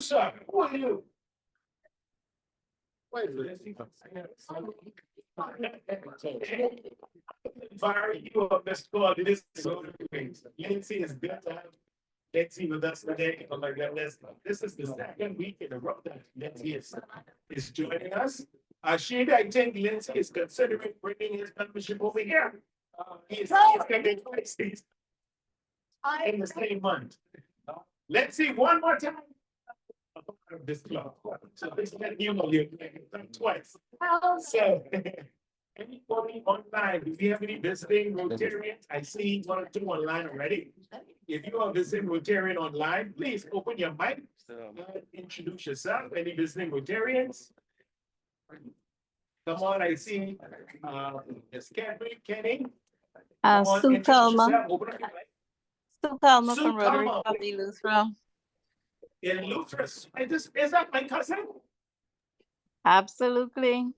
sir? Who are you? Wait a minute. Fire you up, Mr. Claude. This is so great. Lindsay is good to have Lindsay with us today. Oh my goodness. This is the second week in a row that Lindsay is joining us. Sheena, I think Lindsay is considering bringing his membership over here. He's coming twice in the same month. Let's see one more time. This club. So this is you know you're twice. So anybody online, if you have any visiting Rotarians, I see one or two online already. If you are visiting Rotarian online, please open your mic, introduce yourself. Any visiting Rotarians? Come on, I see Ms. Kenny. Sue Palmer. Sue Palmer Sue from Rotary Palmer. Club de Lutheran. In Lutheran, is that my cousin? Absolutely.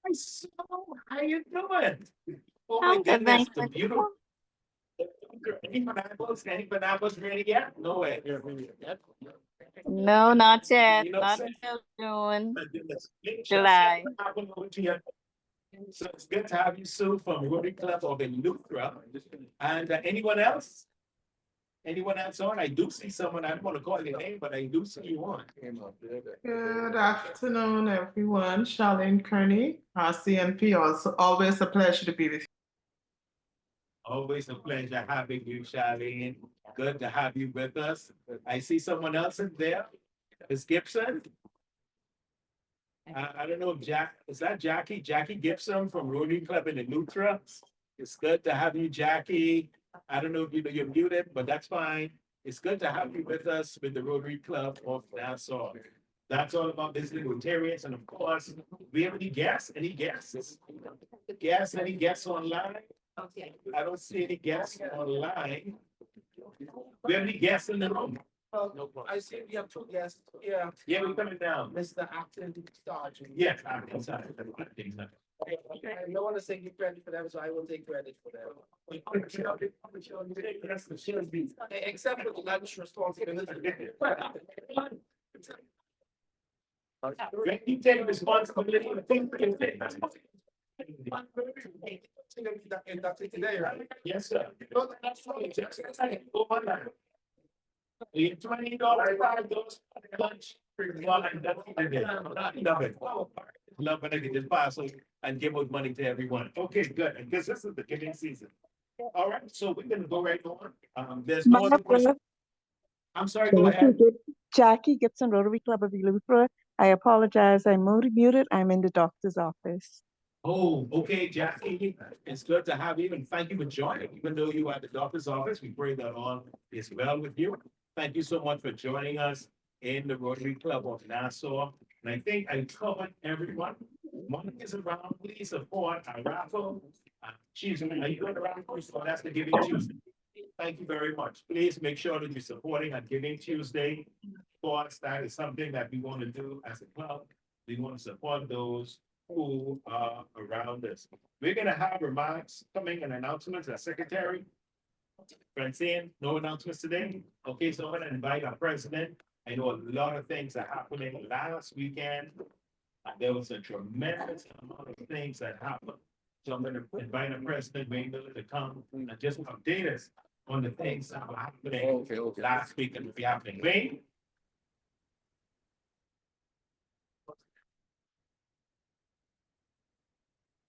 Hi, Sue. How you doing? Oh my I'm good, goodness, thanks. the beautiful. Any bananas ready yet? No way. No, not yet. You know, Not so- until June. My goodness. July. So it's good to have you, Sue, from Rotary Club of Lutheran. And anyone else? Anyone else on? I do see someone, I don't want to call your name, but I do see you on. Good afternoon, everyone. Charlene Kearney, RCNP. Also, always a pleasure to be with you. Always a pleasure having you, Charlene. Good to have you with us. I see someone else in there. Ms. Gibson? I don't know if is that Jackie? Jackie Gibson from Rotary Club in the Lutra. It's good to have you, Jackie. I don't know if you know you're muted, but that's fine. It's good to have you with us with the Rotary Club of Nassau. That's all about visiting Rotarians. And of course, we have any guests? Any guests? Guests? Any guests online? I don't see any guests online. We have any guests in the room? No, I see we have two guests. Yeah, Yeah, we're coming down. Mr. Acting Sergeant. Yes, I'm inside. I don't want to say give credit for them, so I will take credit for them. Except for the lunch responsibility. When you take responsibility, I think we can take And that's it today, right? Yes, sir. $20, $5 lunch. Love it. Love when I get this parcel and give out money to everyone. Okay, good. And because this is the giving season. All right, so we're gonna go right on. There's no other question. I'm sorry, go ahead. Jackie Gibson, Rotary Club of Eleuthera. I apologize. I'm muted. I'm in the doctor's office. Oh, okay, Jackie. It's good to have you and thank you for joining. Even though you are at the doctor's office, we pray that all is well with you. Thank you so much for joining us in the Rotary Club of Nassau. And I think I covered everyone. Money is around. Please support our raffle. She's, are you going to raffle? So that's the Giving Tuesday. Thank you very much. Please make sure that you're supporting on Giving Tuesday. Of course, that is something that we want to do as a club. We want to support those who are around us. We're going to have remarks coming and announcements as secretary. Francine, no announcements today. Okay, so I'm going to invite our president. I know a lot of things are happening last weekend. There was a tremendous amount of things that happened. So I'm going to invite our president, Wayne Miller, to come and just update us on the things that were happening last week and will be happening. Wayne?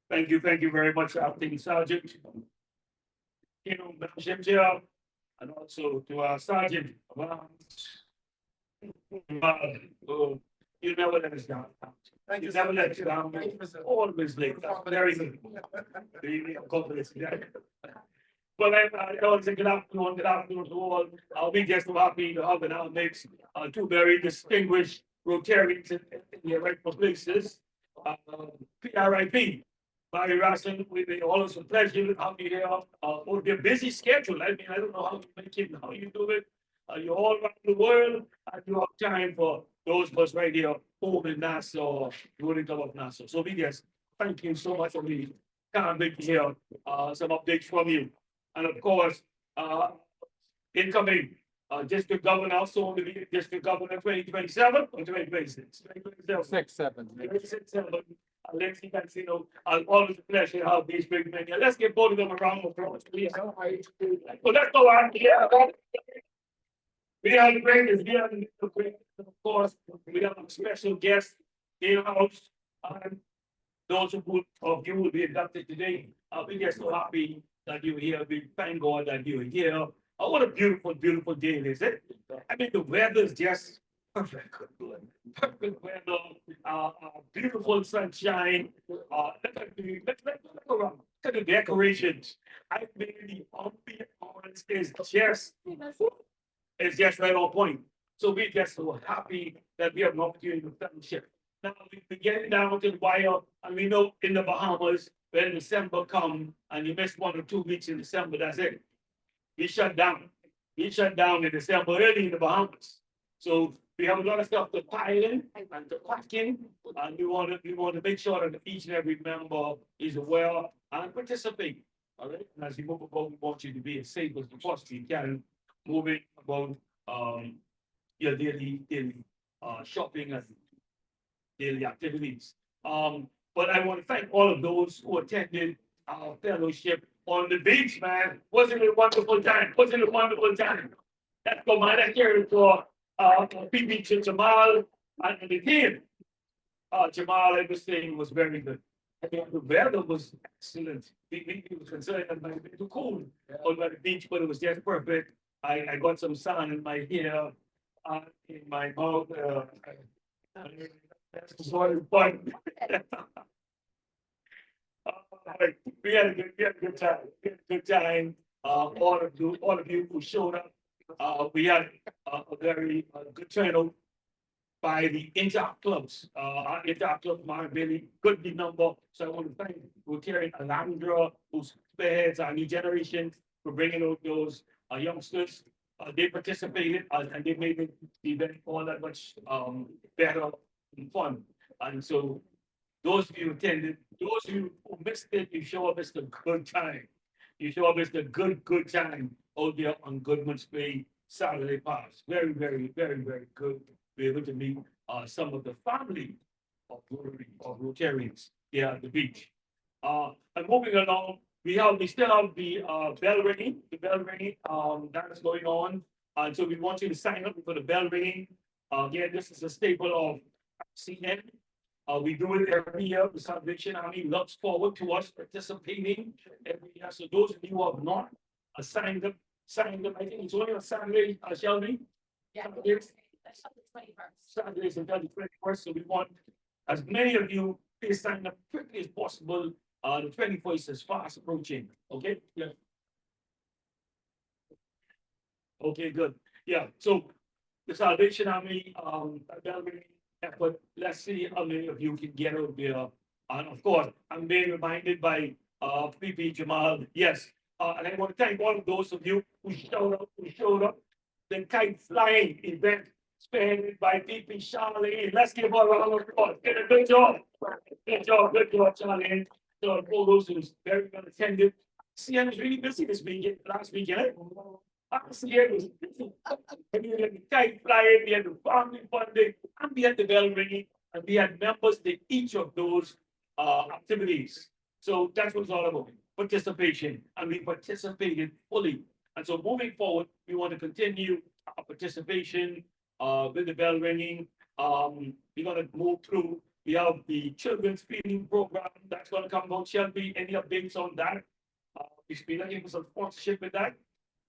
Thank you very much, Acting Sergeant. You know, Jim, and also to our Sergeant. You never let us down. Thank You you. never let us down. Thank you, Mr. Always late. Very good. Really, I'm confident. Well, I always say good afternoon to all. I'll be just so happy to have in our mix two very distinguished Rotarians in their rightful places. PRIP. Barry Russell, we always a pleasure to have you here. On your busy schedule. I mean, I don't know how you make it, how you do it. You're all around the world, and you have time for those of us right here home in Nassau, Rotary Club of Nassau. So we just thank you so much for me. Can't wait to hear some updates from you. And of course, incoming district governor, also on the district governor 2027 or 2026. 2027. 6-7. 2027. Let's see, that's, always a pleasure to have these big men here. Let's give both of them a round of applause, please. Well, let's go on. Yeah. We have the greatest, we have the greatest, of course, we have a special guest in house. Those of you will be inducted today. We just so happy that you're here. We thank God that you're here. Oh, what a beautiful, beautiful day it is. I mean, the weather is just perfect. Perfect weather, beautiful sunshine. Look around. Look at the decorations. I mean, the ambiance is just, it's just right on point. So we're just so happy that we have an opportunity to fellowship. Now we're getting down to the wire, and we know in the Bahamas, when December come and you miss 1 or 2 weeks in December, that's it. We shut down. We shut down in December early in the Bahamas. So we have a lot of stuff to pile in and to pack in, and we want to make sure that each and every member is aware and participate. All right. And as you move about, we want you to be as safe as you possibly can, moving about your daily shopping and daily activities. But I want to thank all of those who attended our fellowship on the beach, man. Wasn't it a wonderful time? Wasn't it a wonderful time? That's for my here for PB to Jamal and the team. Jamal, I was saying, was very good. I mean, the weather was excellent. We was concerned that it might be too cold on the beach, but it was just perfect. I got some sun in my hair, in my mouth. That's sort of fun. We had a good time. We had a good time. All of you who showed up. We had a very good turnout by the inter clubs. Our inter club really good number. So I want to thank Rotarian Alondra, who spearheads our new generation, for bringing out those youngsters. They participated and they made the event all that much better and fun. And so those of you who attended, those of you who missed it, you show up as the good time. You show up as the good time out there on Goodman's Bay Saturday Pass. Very, very, very, very good. We're able to meet some of the family of Rotarians here at the beach. And moving along, we still have the bell ringing, that is going on. And so we want you to sign up for the bell ringing. Again, this is a staple of RCN. We do it every year. The Salvation Army looks forward to us participating every year. So those of you who have not signed up, I think it's only on Saturday, Shelby? Yeah. Saturdays until the 21st. So we want as many of you please sign up quickly as possible. The 21st is fast approaching. Okay? Yeah. Okay, good. Yeah. So the Salvation Army, but let's see how many of you can get out there. And of course, I'm being reminded by PP Jamal. Yes. And I want to thank all of those of you who showed up. The kite flying event spearheaded by PP Charlene. Let's give her a round of applause. Did a good job. Good job, Charlene. So all those who's very well attended. CN was really busy this weekend, last weekend. RCN was busy. We had the kite flying, we had the family funding, and we had the bell ringing, and we had members to each of those activities. So that's what it's all about. Participation, and we participated fully. And so moving forward, we want to continue our participation with the bell ringing. We're going to move through. We have the children's feeding program that's going to come out. Shelby, any updates on that? We should be looking for some sponsorship with that.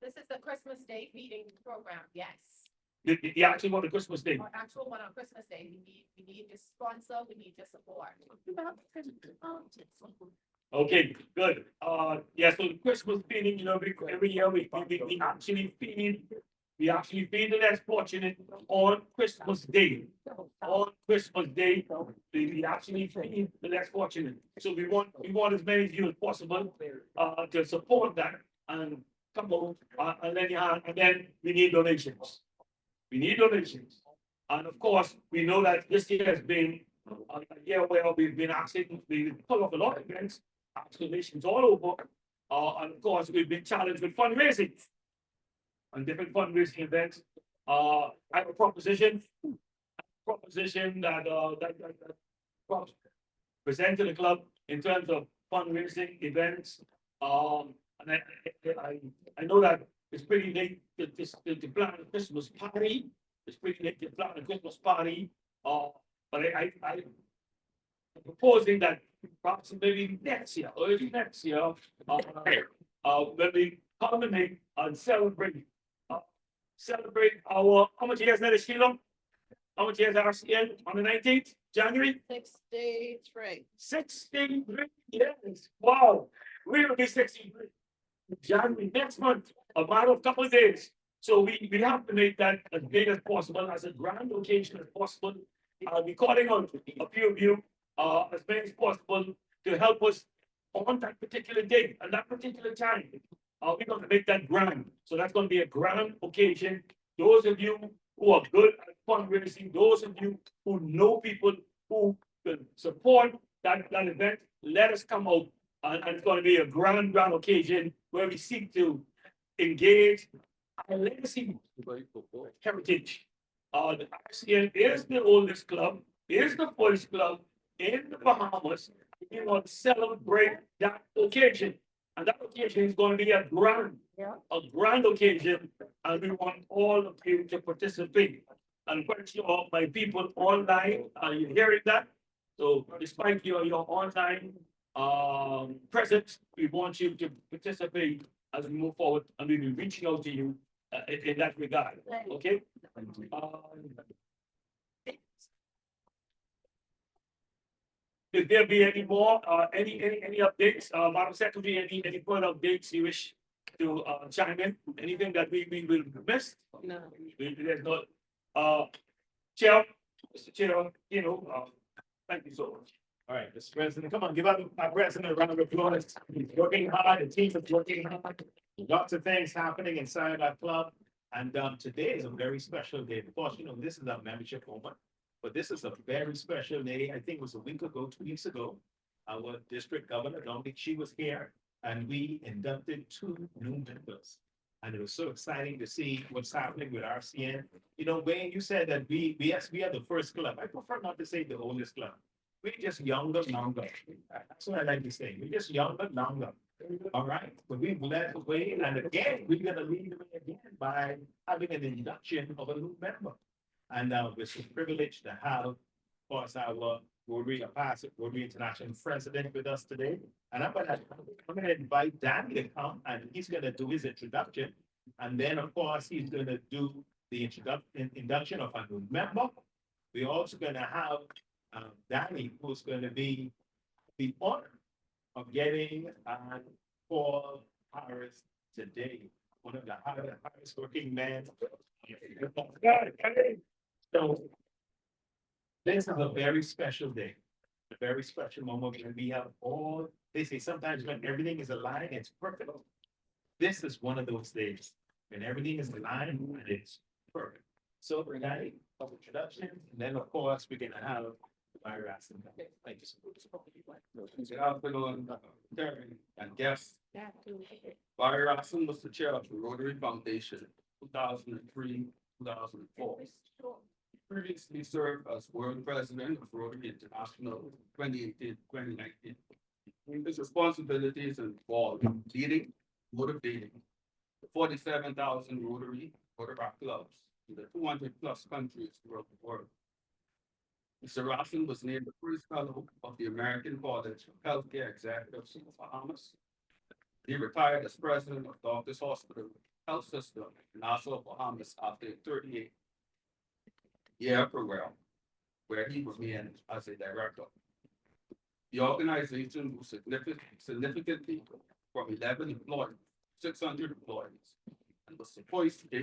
This is the Christmas Day feeding program, yes. The actual one on Christmas Day. Our actual one on Christmas Day. We need your sponsor, we need your support. Okay, good. Yeah, so the Christmas feeding, every year we actually feed the less fortunate on Christmas Day. On Christmas Day, we actually feed the less fortunate. So we want as many of you as possible to support that and come on, and then we need donations. We need donations. And of course, we know that this year has been a year where we've been asking, we pull off a lot of events, donations all over. And of course, we've been challenged with fundraising. on different fundraising events. I have a proposition that present to the club in terms of fundraising events. And I know that it's pretty late to plan a Christmas party. It's pretty late to plan a Christmas party. But I'm proposing that perhaps maybe next year, early next year, when we culminate and celebrate our, how much years that is, Sheila? How much years RCN on the 19th, January? 63. 63 years. Wow. We will be 63. January next month, a matter of couple of days. So we have to make that as big as possible, as a grand occasion as possible. I'll be calling on a few of you, as many as possible to help us on that particular day and that particular time. We're going to make that grand. So that's going to be a grand occasion. Those of you who are good at fundraising, those of you who know people who will support that event, let us come out. And it's going to be a grand occasion where we seek to engage our legacy heritage. The RCN is the oldest club, is the first club in the Bahamas. We want to celebrate that occasion. And that occasion is going to be a grand occasion. And we want all of you to participate. And quite sure my people online, are you hearing that? So despite your online presence, we want you to participate as we move forward, and we'll be reaching out to you in that regard. Okay. If there be any more, any updates, Madam Secretary, any further updates you wish to chime in? Anything that we will miss? No. There's not. Chair, Mr. Chair, thank you so much. All right, Mr. President, come on, give our president a round of applause. He's working hard, the team is working hard. Lots of things happening inside our club. And today is a very special day. Of course, this is our membership moment, but this is a very special day. I think it was a week ago, 2 weeks ago. Our district governor, Dominic, she was here, and we inducted 2 new members. And it was so exciting to see what's happening with RCN. Wayne, you said that we are the first club. I prefer not to say the oldest club. We're just younger, longer. That's what I like to say. We're just younger, longer. All right. But we've led the way. And again, we're going to lead the way again by having an induction of a new member. And we're so privileged to have, of course, our Rotary International president with us today. And I'm gonna invite Danny to come, and he's gonna do his introduction. And then, of course, he's gonna do the induction of a new member. We're also gonna have Danny, who's gonna be the honor of getting Paul Harris today, one of the hardest working men. So this is a very special day, a very special moment when we have all, they say sometimes when everything is aligned, it's perfect. This is one of those days when everything is aligned and it's perfect. So we're gonna have introduction, and then of course we're gonna have RCN. Thank you so much. Good afternoon, Chairman and guests. RCN was the chair of the Rotary Foundation, 2003, 2004. Previously served as world president of Rotary International 2018-2019. His responsibilities involve leading, motivating the 47,000 Rotary clubs in the 200+ countries throughout the world. Mr. Rossin was named the first fellow of the American College of Healthcare Executives in the Bahamas. He retired as president of Doctors Hospital Health System in Nassau, Bahamas after a 38-year program where he remained as a director. The organization grew significantly from 11 employees to 600 employees and was supposed to a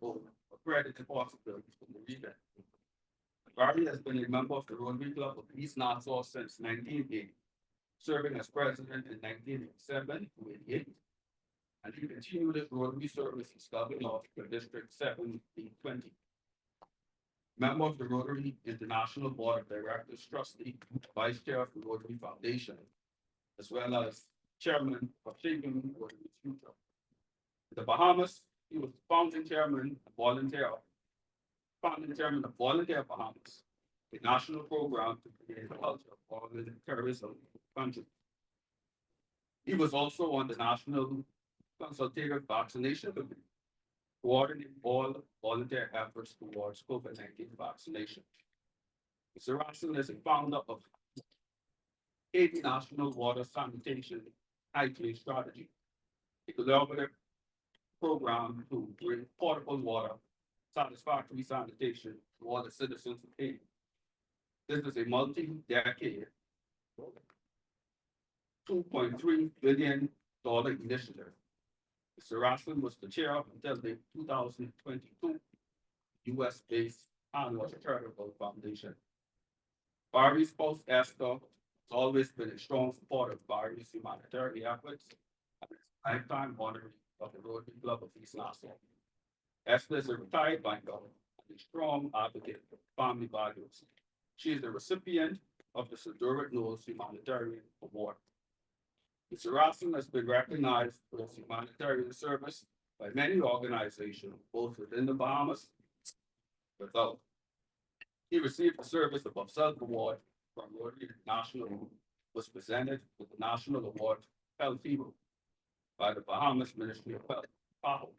AO accredited hospital in the region. Barry has been a member of the Rotary Club of East Nassau since 1980, serving as president in 1987 to 88, and he continued his Rotary service as governor of the District 720. Member of the Rotary International Board of Directors, trustee, vice chair of the Rotary Foundation, as well as chairman of Shaping Rotary's Future. In the Bahamas, He was founding chairman of Volunteer Bahamas, a national program to create a culture of volunteerism in the country. He was also on the National Consultative Vaccination Committee, coordinating all volunteer efforts towards COVID-19 vaccination. Mr. Russell is a founder of Haiti National Water Sanitation Hygiene Strategy, a collaborative program to bring portable water, satisfactory sanitation to all the citizens of Haiti. This is a multi-decade, $2.3 billion initiative. Mr. Raskin was the chair until the 2022 US-based annual charitable foundation. Barry's spouse Esther has always been a strong supporter of Barry's humanitarian efforts and is a lifetime honoree of the Rotary Club of East Nassau. Esther is a retired banker and a strong advocate for family values. She is the recipient of the Sir Durward Knowles Humanitarian Award. Mr. Raskin has been recognized for his humanitarian service by many organizations, both within the Bahamas and without. He received the Service Above Self Award from Rotary International, was presented with the National Award Health Hero by the Bahamas Ministry of Health, PAHO.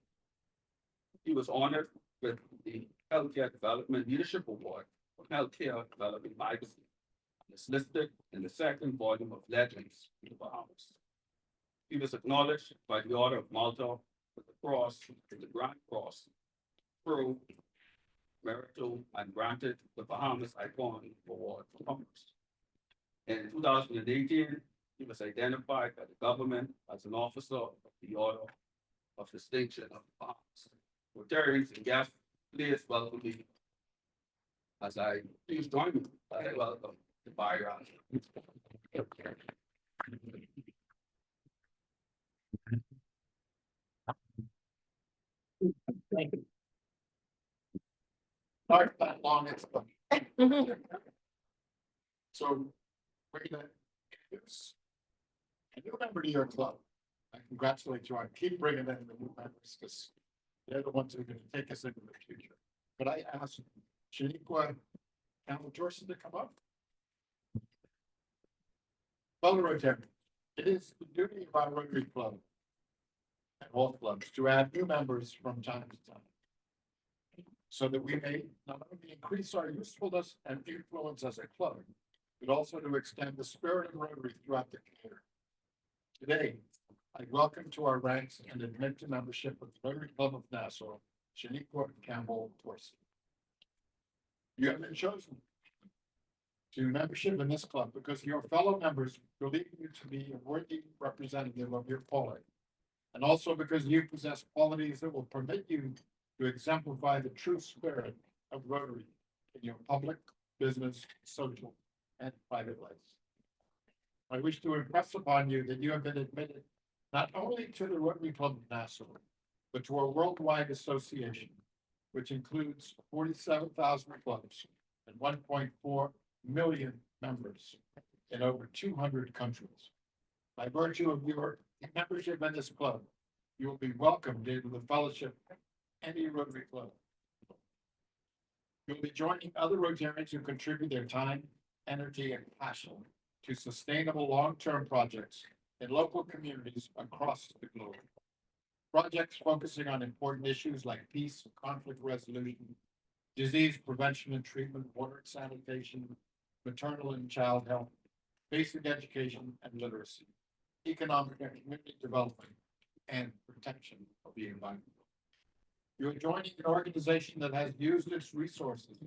He was honored with the Healthcare Development Leadership Award from Healthcare Development Magazine and is listed in the second volume of Legends in the Bahamas. He was acknowledged by the Order of Malta with the Cross, the Grand Cross, Pro, Merito, and granted the Bahamas Icon Award for Commerce. In 2018, he was identified by the government as an officer of the Order of Distinction of the Bahamas. Rotarians and guests, please welcome me as I please join me. I welcome the Byron. Thank you. Not that long, it's. So, we're gonna introduce a new member to your club. I congratulate you on keep bringing in the new members, because they're the ones that are gonna take us into the future. But I asked Shaniqua Campbell Jorson to come up. Fellow Rotarians, it is the duty of our Rotary Club and all clubs to add new members from time to time, so that we may not only increase our usefulness and influence as a club, but also to extend the spirit of Rotary throughout the community. Today, I welcome to our ranks and admit to membership of the Rotary Club of Nassau, Shaniqua Campbell Torsi. You have been chosen to membership in this club because your fellow members believe you to be a worthy representative of your calling, and also because you possess qualities that will permit you to exemplify the true spirit of Rotary in your public, business, social, and private lives. I wish to impress upon you that you have been admitted not only to the Rotary Club of Nassau, but to a worldwide association, which includes 47,000 clubs and 1.4 million members in over 200 countries. By virtue of your membership in this club, you will be welcomed into the fellowship of any Rotary Club. You'll be joining other Rotarians who contribute their time, energy, and passion to sustainable long-term projects in local communities across the globe. Projects focusing on important issues like peace, conflict resolution, disease prevention and treatment, water and sanitation, maternal and child health, basic education and literacy, economic and community development, and protection of the environment. You're joining an organization that has used its resources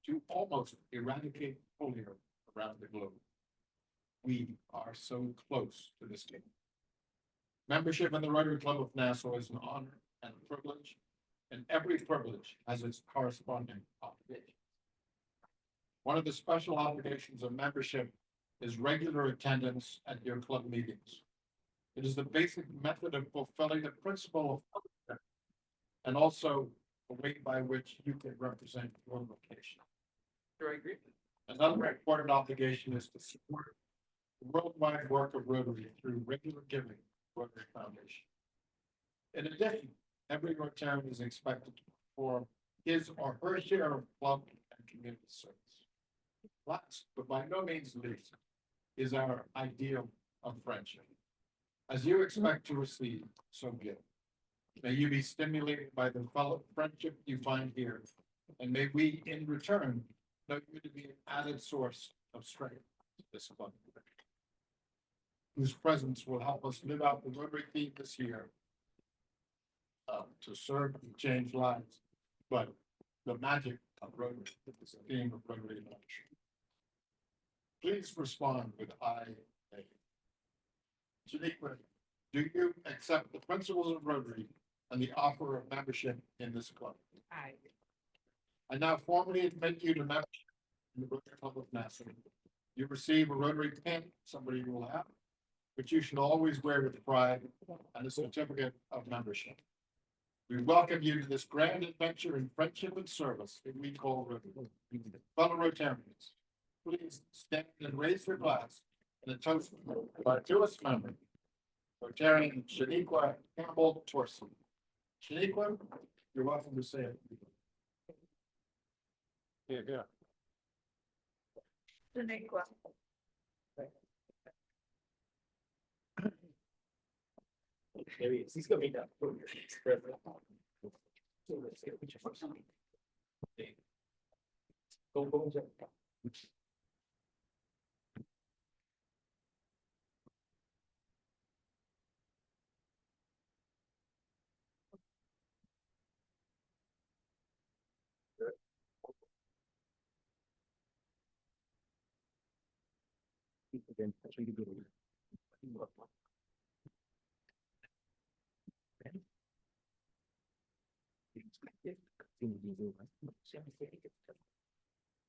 to almost eradicate polio around the globe. We are so close to this game. Membership in the Rotary Club of Nassau is an honor and a privilege, and every privilege has its corresponding obligation. One of the special obligations of membership is regular attendance at your club meetings. It is the basic method of fulfilling the principle of fellowship, and also a way by which you can represent your location. Sure, I agree. Another important obligation is to support the worldwide work of Rotary through regular giving to Rotary Foundation. In addition, every Rotarian is expected to perform his or her share of club and community service. Last, but by no means least, is our ideal of friendship. As you expect to receive, so give. May you be stimulated by the fellow friendship you find here, and may we, in return, know you to be an added source of strength to this club, whose presence will help us live out the Rotary theme this year, to serve and change lives, but the magic of Rotary is the theme of Rotary in action. Please respond with I. Shaniqua, do you accept the principles of Rotary and the offer of membership in this club? I now formally admit you to membership in the Rotary Club of Nassau. You receive a Rotary pin, somebody will have, which you should always wear with pride, and a certificate of membership. We welcome you to this grand adventure in friendship and service that we call Rotary. Fellow Rotarians, please stand and raise your glass in a toast to our newest member, Rotarian Shaniqua Campbell Torson. Shaniqua, you're welcome to say it. Yeah. Shaniqua. There he is. He's gonna be down. Go.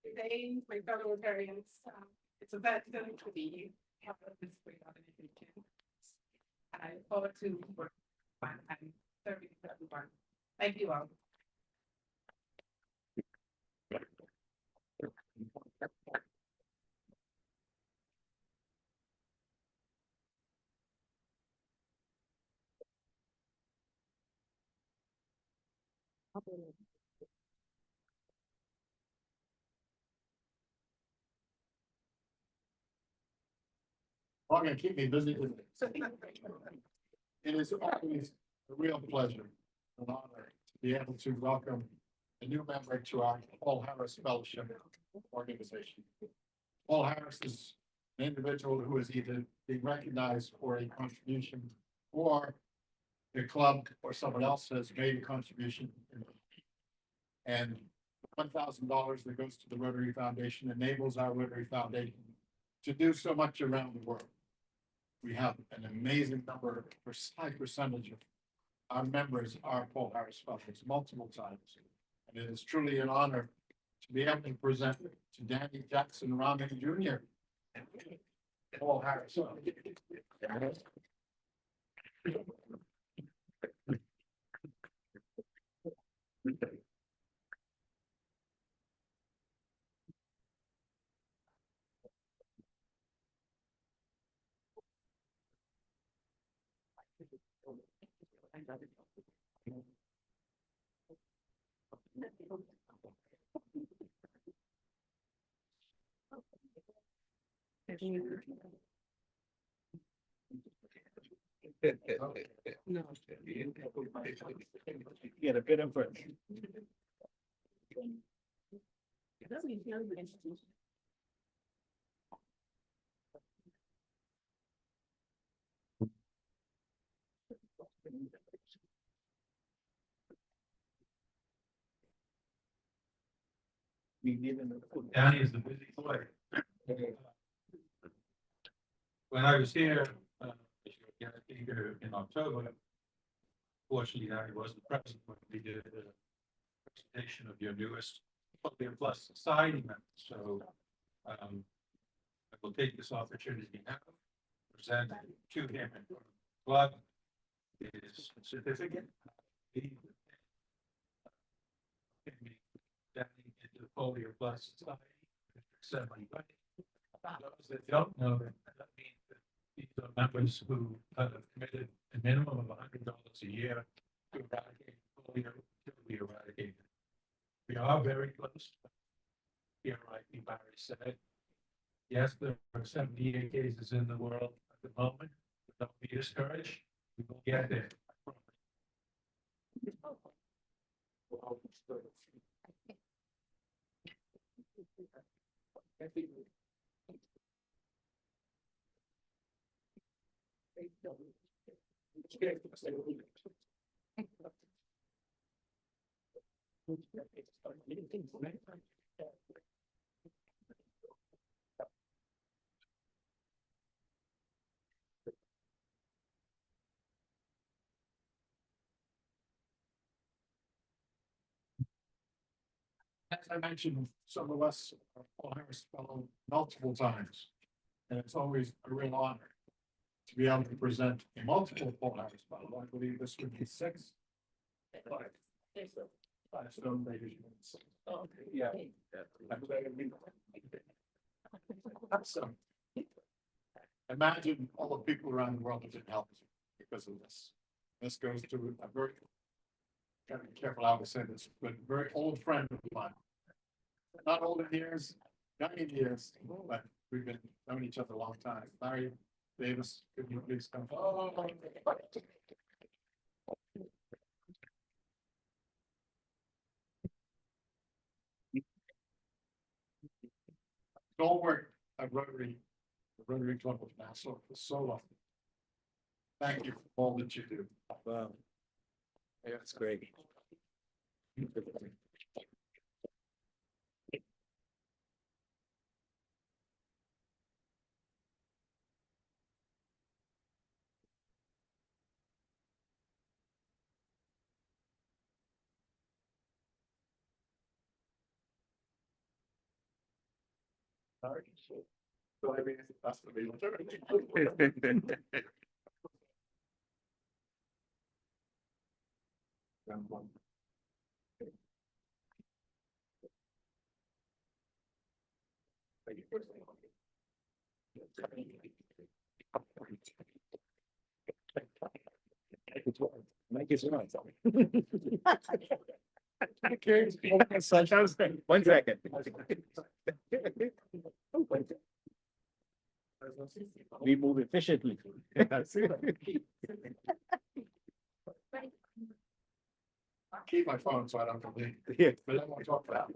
Today, my fellow Rotarians, it's a baptism to be held this great organization. And I look forward to working and serving everyone. Thank you all. I'm gonna keep me busy. It is always a real pleasure, an honor to be able to welcome a new member to our Paul Harris Fellowship organization. Paul Harris is an individual who is either being recognized for a contribution or the club or someone else has made a contribution. And $1,000 that goes to the Rotary Foundation enables our Rotary Foundation to do so much around the world. We have an amazing number, high percentage of our members are Paul Harris Fellows multiple times. And it is truly an honor to be able to present to Danny Jackson Rahman Jr. and Paul Harris. Get a bit of a. Danny is a busy boy. When I was here, here in October, fortunately, Danny wasn't present when we did the presentation of your newest Public Plus Society member. So I will take this opportunity now to present to him in front of the club his certificate. Danny into the Polio Plus Society. Those that don't know, that means that these are members who have committed a minimum of $100 a year to eradicate be eradicated. We are very close. Here, like Barry said. Yes, there are 78 cases in the world at the moment, but don't be discouraged. We will get there. As I mentioned, some of us are Paul Harris Fellow multiple times. And it's always a real honor to be able to present multiple Paul Harris Fellow. I believe this would be six. Five stone maybe. Yeah. So, imagine all the people around the world that didn't help us because of this. This goes to a very, gotta be careful how I say this, but very old friend of mine. Not old in years, young in years, but we've been knowing each other a long time. Larry Davis, could you please come? Don't work at Rotary, the Rotary Club of Nassau for so long. Thank you for all that you do. Wow. Yeah, that's great. Sorry. So I mean, that's the real. Make it right. One second. We move efficiently. Keep my phone so I don't delete, Yeah. but I won't talk about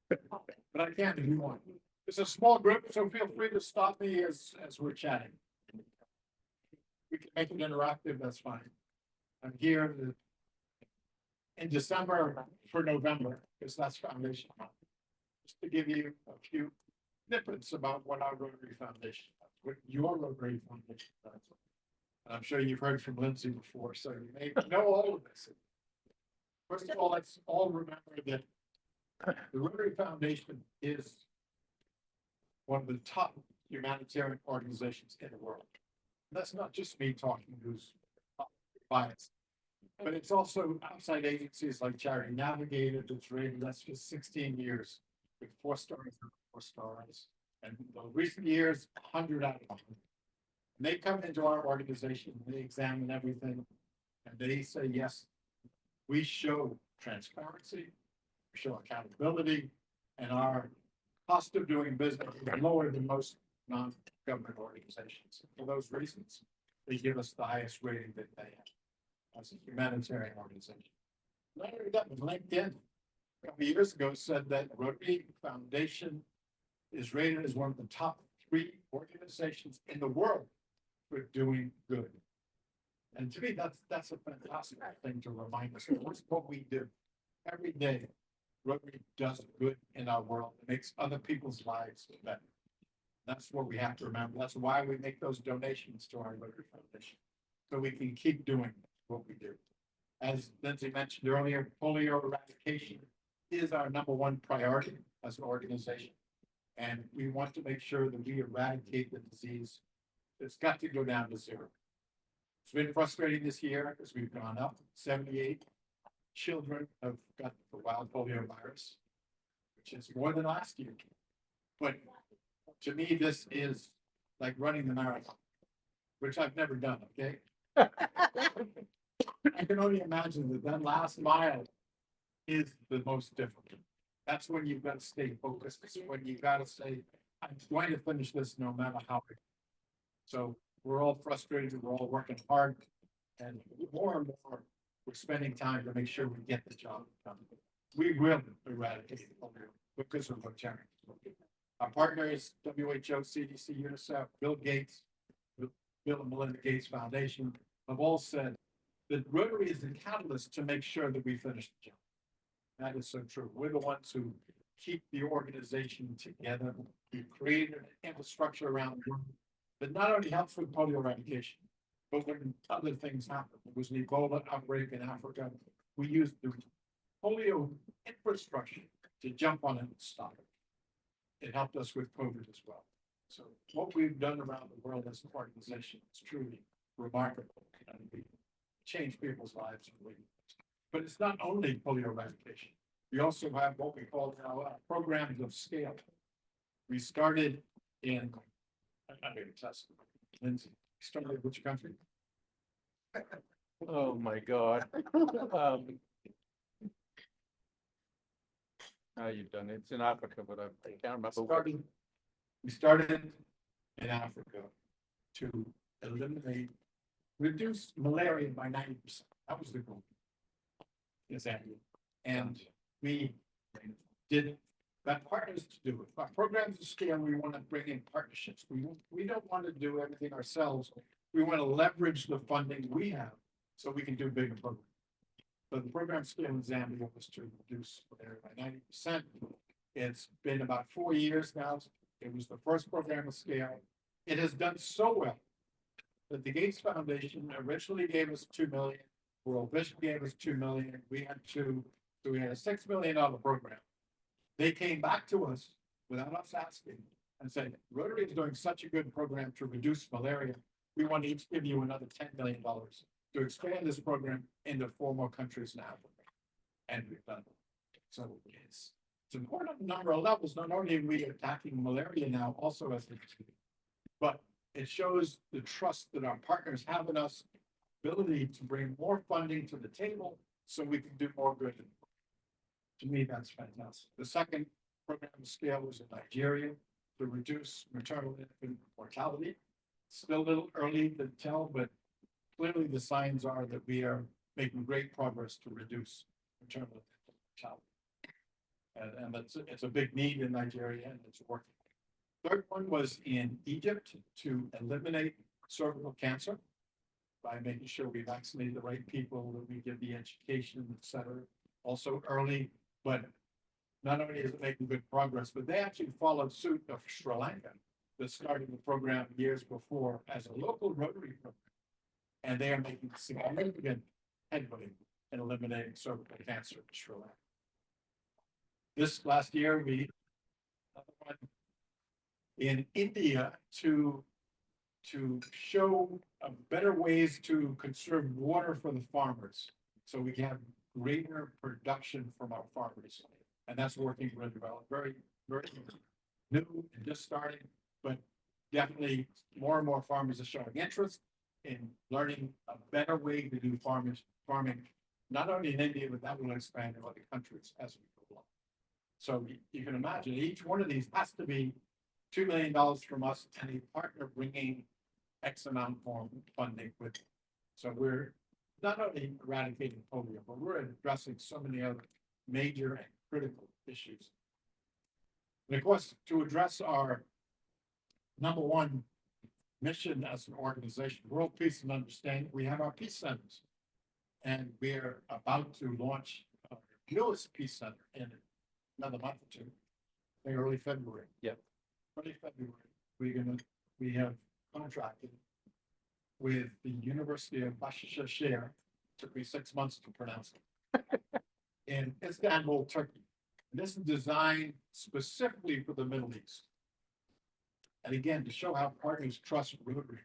it. But I can if you want. It's a small group, so feel free to stop me as we're chatting. We can make it interactive, that's fine. I'm here in December for November, because that's Foundation Month. Just to give you a few snippets about what our Rotary Foundation, what your Rotary Foundation does. And I'm sure you've heard from Lindsay before, so you may know all of this. First of all, let's all remember that the Rotary Foundation is one of the top humanitarian organizations in the world. That's not just me talking who's biased, but it's also outside agencies like Charity Navigator that's rated us for 16 years with 4 stars and 4 stars. And in the recent years, 100 out of 100. And they come into our organization, they examine everything, and they say, yes, we show transparency, we show accountability, and our cost of doing business is lower than most non-government organizations. For those reasons, they give us the highest rating that they have as a humanitarian organization. Larry got with LinkedIn a couple of years ago said that Rotary Foundation is rated as one of the top 3 organizations in the world for doing good. And to me, that's a fantastic thing to remind us. That's what we do every day. Rotary does good in our world. It makes other people's lives better. That's what we have to remember. That's why we make those donations to our Rotary Foundation, so we can keep doing what we do. As Lindsay mentioned earlier, polio eradication is our #1 priority as an organization. And we want to make sure that we eradicate the disease. It's got to go down to 0. It's been frustrating this year because we've gone up. 78 children have got the wild polio virus, which is more than last year. But to me, this is like running the marathon, which I've never done, okay? I can only imagine that that last mile is the most difficult. That's when you've got to stay focused, it's when you gotta say, I'm going to finish this no matter how. So we're all frustrated, we're all working hard, and more and more, we're spending time to make sure we get the job done. We will eradicate polio because of Rotarians. Our partners, WHO, CDC, UNICEF, Bill Gates, Bill and Melinda Gates Foundation, have all said that Rotary is the catalyst to make sure that we finish the job. That is so true. We're the ones who keep the organization together. We created an infrastructure around the world that not only helps with polio eradication, but when other things happen, there was an Ebola outbreak in Africa, we used the polio infrastructure to jump on it and stop it. It helped us with COVID as well. So what we've done around the world as an organization is truly remarkable. And we change people's lives. But it's not only polio eradication. We also have what we call now programs of scale. We started in, I'm going to test Lindsay, started in which country? Oh, my God. Now you've done it. It's in Africa, but I can't remember. We started in Africa to reduce malaria by 90%. That was the goal. Exactly. And we did got partners to do it. Our programs of scale, we want to bring in partnerships. We don't want to do everything ourselves. We want to leverage the funding we have so we can do bigger programs. So the program scale in Zambia was to reduce malaria by 90%. It's been about 4 years now. It was the first program of scale. It has done so well that the Gates Foundation originally gave us $2 million. World Vision gave us $2 million. We had $2 so we had a $6 million program. They came back to us without us asking and said, Rotary is doing such a good program to reduce malaria. We want to each give you another $10 million to expand this program into 4 more countries in Africa. And we've done it. So it's important on a number of levels. Not only are we attacking malaria now, also as but it shows the trust that our partners have in us, ability to bring more funding to the table so we can do more good. To me, that's fantastic. The second program scale was in Nigeria to reduce maternal infant mortality. Still a little early to tell, but clearly the signs are that we are making great progress to reduce maternal infant mortality. And it's a big need in Nigeria, and it's working. Third one was in Egypt to eliminate cervical cancer by making sure we vaccinate the right people, that we give the education, et cetera. Also early, but not only is it making good progress, but they actually followed suit of Sri Lanka that started the program years before as a local Rotary program. And they are making significant headway in eliminating cervical cancer in Sri Lanka. This last year, we in India to show better ways to conserve water for the farmers, so we can have greater production from our farmers, and that's working really well. Very, very new and just starting, but definitely more and more farmers are showing interest in learning a better way to do farming, not only in India, but that will expand in other countries as we go along. So you can imagine each one of these has to be $2 million from us and a partner bringing X amount more funding with it. So we're not only eradicating polio, but we're addressing so many other major and critical issues. And of course, to address our number one mission as an organization, world peace and understanding, we have our peace centers. And we're about to launch our newest peace center in another month or two, in early February. Yep. Early February, we have contracted with the University of Başakşehir. Took me 6 months to pronounce it. In Istanbul, Turkey. This is designed specifically for the Middle East. And again, to show how partners trust Rotary.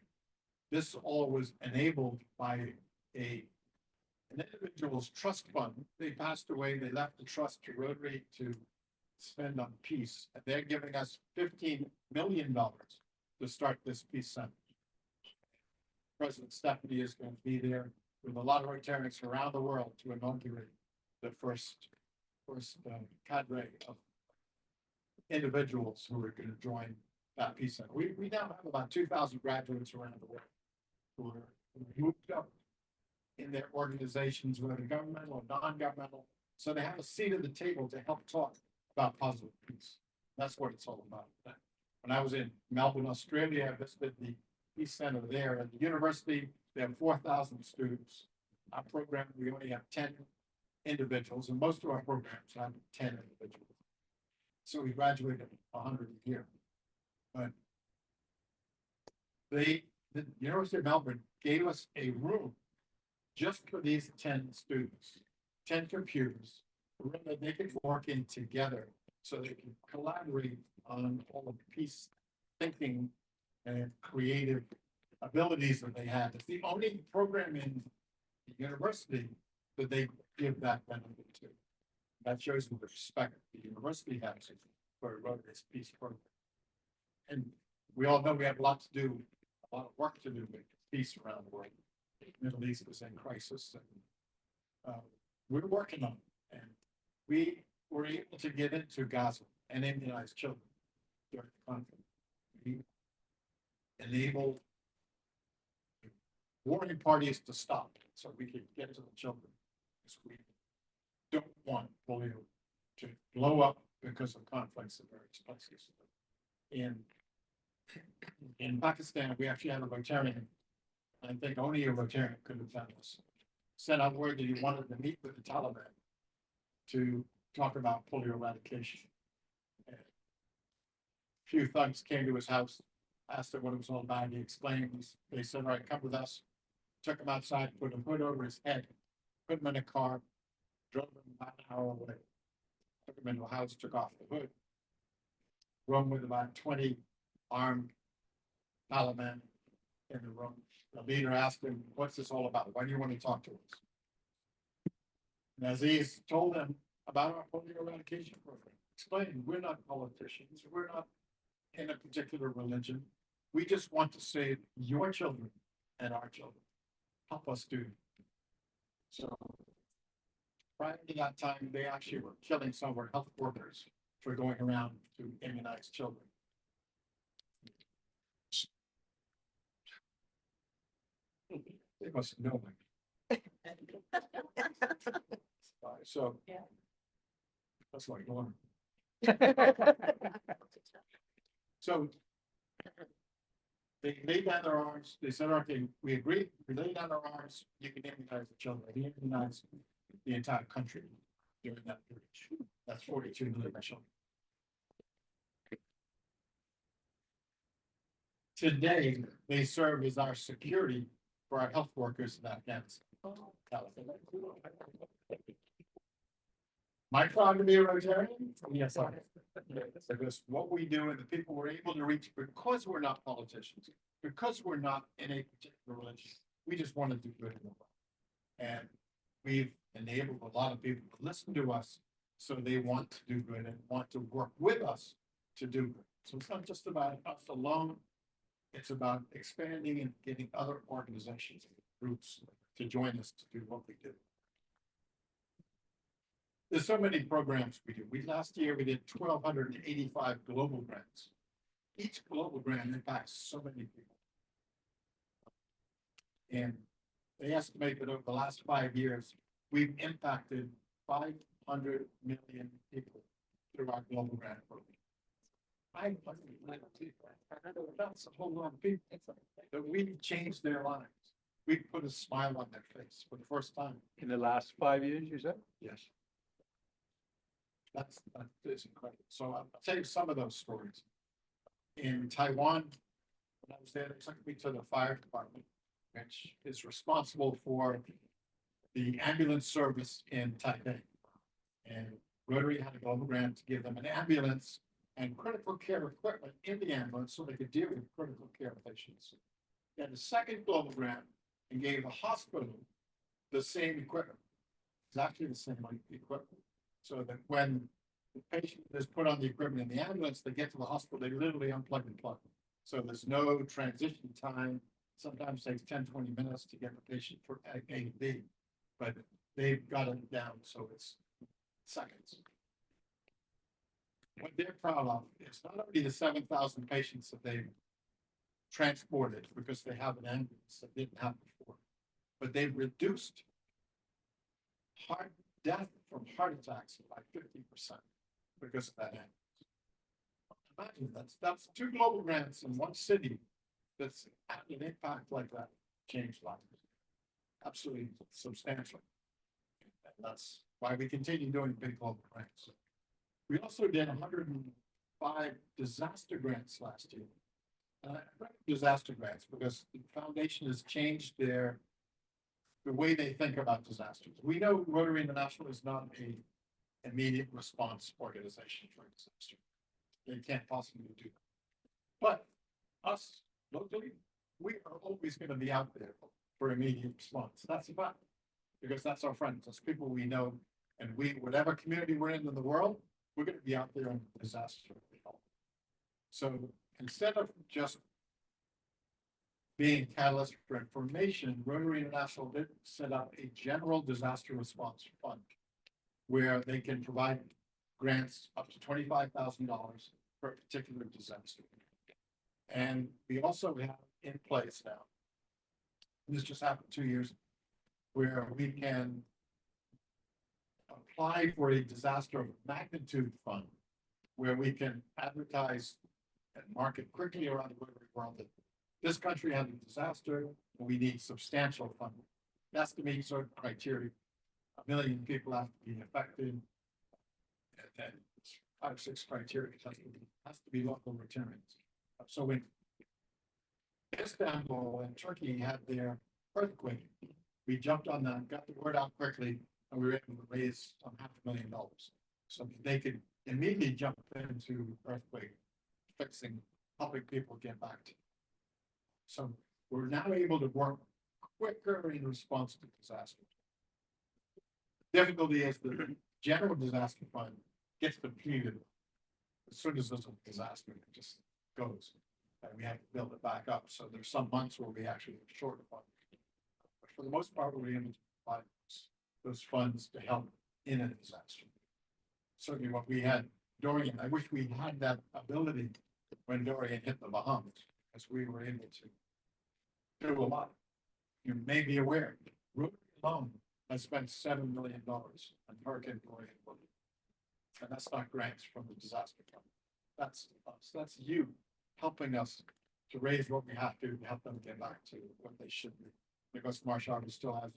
This all was enabled by an individual's trust fund. They passed away, they left the trust to Rotary to spend on peace. And they're giving us $15 million to start this peace center. President Stephanie is going to be there. with a lot of Rotarians around the world to inaugurate the first cadre of individuals who are going to join that peace center. We now have about 2,000 graduates around the world who are moved up in their organizations, whether governmental or non-governmental. So they have a seat at the table to help talk about positive peace. That's what it's all about. When I was in Melbourne, Australia, I visited the Peace Center there. At the university, they have 4,000 students. Our program, we only have 10 individuals, and most of our programs have 10 individuals. So we graduated 100 a year. But the University of Melbourne gave us a room just for these 10 students, 10 computers, a room that they could work in together so they can collaborate on all of the peace thinking and creative abilities that they have. It's the only program in the university that they give that benefit to. That shows the respect the university has for Rotary's peace program. And we all know we have a lot to do, a lot of work to do with peace around the world. The Middle East is in crisis, and we're working on it. And we were able to get into Gaza and immunize children during the conflict. We enabled warring parties to stop so we could get to the children. Because we don't want polio to blow up because of conflicts in various places. In Pakistan, we actually had a Rotarian. I think only a Rotarian could have done this. Sent out word that he wanted to meet with the Taliban to talk about polio eradication. And a few thugs came to his house, asked him what it was all about. He explained. They said, "All right, come with us." Took him outside, put a hood over his head, put him in a car, drove him about an hour away. Took him into a house, took off the hood. Room with about 20 armed Taliban in the room. The leader asked him, "What's this all about? Why do you want to talk to us?" And Aziz told them about our polio eradication program, explaining we're not politicians, we're not in a particular religion. We just want to save your children and our children. Help us do. So prior to that time, they actually were killing some of our health workers for going around to immunize children. They must know me. So Yeah. that's like going. So they laid down their arms. They said, "Okay, we agree. We laid down our arms. You can immunize the children." He immunized the entire country during that period. That's 42 million children. Today, they serve as our security for our health workers in Afghanistan. Am I proud to be a Rotarian? Yes, I am. Because what we do and the people we're able to reach, because we're not politicians, because we're not in a particular religion, we just want to do good in the world. And we've enabled a lot of people to listen to us, so they want to do good and want to work with us to do good. So it's not just about us alone. It's about expanding and getting other organizations and groups to join us to do what we do. There's so many programs we do. Last year we did 1,285 global grants. Each global grant impacts so many people. And they estimate that over the last 5 years, we've impacted 500 million people through our global grant program. 500 million people. That's a whole lot of people that we've changed their lives. We put a smile on their face for the first time. In the last 5 years, you said? Yes. That is incredible. So I'll tell you some of those stories. In Taiwan, when I was there, they took me to the fire department, which is responsible for the ambulance service in Taipei. And Rotary had a global grant to give them an ambulance and critical care equipment in the ambulance so they could deal with critical care patients. They had a second global grant and gave the hospital the same equipment, exactly the same equipment. So that when the patient is put on the equipment in the ambulance, they get to the hospital, they literally unplug and plug. So there's no transition time, sometimes takes 10, 20 minutes to get the patient for A to B. But they've got it down, so it's seconds. What they're proud of is not only the 7,000 patients that they've transported because they have an ambulance that didn't have before, but they've reduced death from heart attacks by 50% because of that ambulance. Imagine that's 2 global grants in 1 city that's had an impact like that, changed lives. Absolutely substantial. And that's why we continue doing big global grants. We also did 105 disaster grants last year. Disaster grants because the foundation has changed the way they think about disasters. We know Rotary International is not a immediate response organization for a disaster. They can't possibly do that. But us locally, we are always going to be out there for immediate response. That's a fact because that's our friends, that's people we know, and whatever community we're in the world, we're going to be out there in disaster. So instead of just being catalyst for information, Rotary International did set up a general disaster response fund where they can provide grants up to $25,000 for a particular disaster. And we also have in place now, this just happened 2 years, where we can apply for a disaster of magnitude fund, where we can advertise and market quickly around the world that this country had a disaster and we need substantial funding. That's to meet certain criteria. 1 million people have to be affected. And then 5 or 6 criteria has to be local returns. So when Istanbul and Turkey had their earthquake, we jumped on that, got the word out quickly, and we were able to raise some $500,000 so that they could immediately jump into earthquake fixing, helping people get back to. So we're now able to work quicker in response to disasters. Difficulty is the general disaster fund gets depleted as soon as there's a disaster, it just goes. And we have to build it back up. So there's some months where we actually short of funding. But for the most part, we're able to provide those funds to help in a disaster. Certainly what we had Dorian, I wish we had that ability when Dorian hit the Bahamas, because we were able to do a lot. You may be aware, Rotary alone has spent $7 million on Hurricane Dorian. And that's not grants from the disaster fund. That's us, that's you helping us to raise what we have to help them get back to what they should be. Because Marsh Harbor still has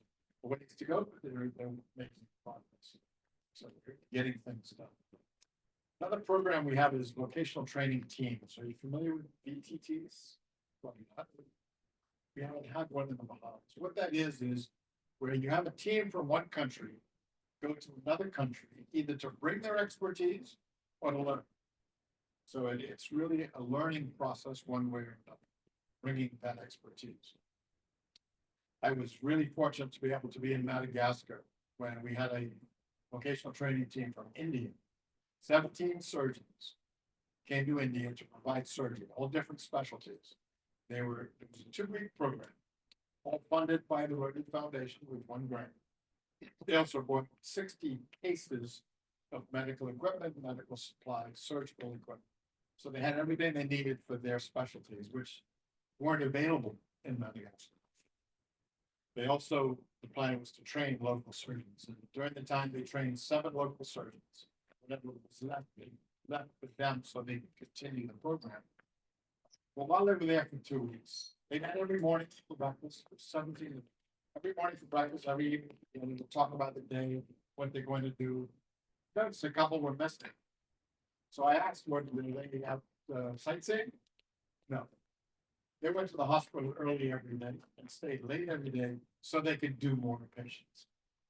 a ways to go, but they're making progress. So we're getting things done. Another program we have is vocational training teams. Are you familiar with VTTs? Probably not. We haven't had one in the Bahamas. What that is where you have a team from one country go to another country, either to bring their expertise or to learn. So it's really a learning process one way or another, bringing that expertise. I was really fortunate to be able to be in Madagascar when we had a vocational training team from India. 17 surgeons came to India to provide surgery, all different specialties. It was a 2-week program, all funded by the Rotary Foundation with 1 grant. They also bought 60 cases of medical equipment, medical supplies, surgical equipment. So they had everything they needed for their specialties, which weren't available in Madagascar. They also, the plan was to train local surgeons. And during the time, they trained 7 local surgeons. Whatever was left, they left with them so they could continue the program. Well, while they were there for 2 weeks, they met every morning for breakfast, 17 every morning for breakfast, every evening, and we'll talk about the day, what they're going to do. That's a couple were missing. So I asked, what did they have sightseeing? No. They went to the hospital early every day and stayed late every day so they could do more patients.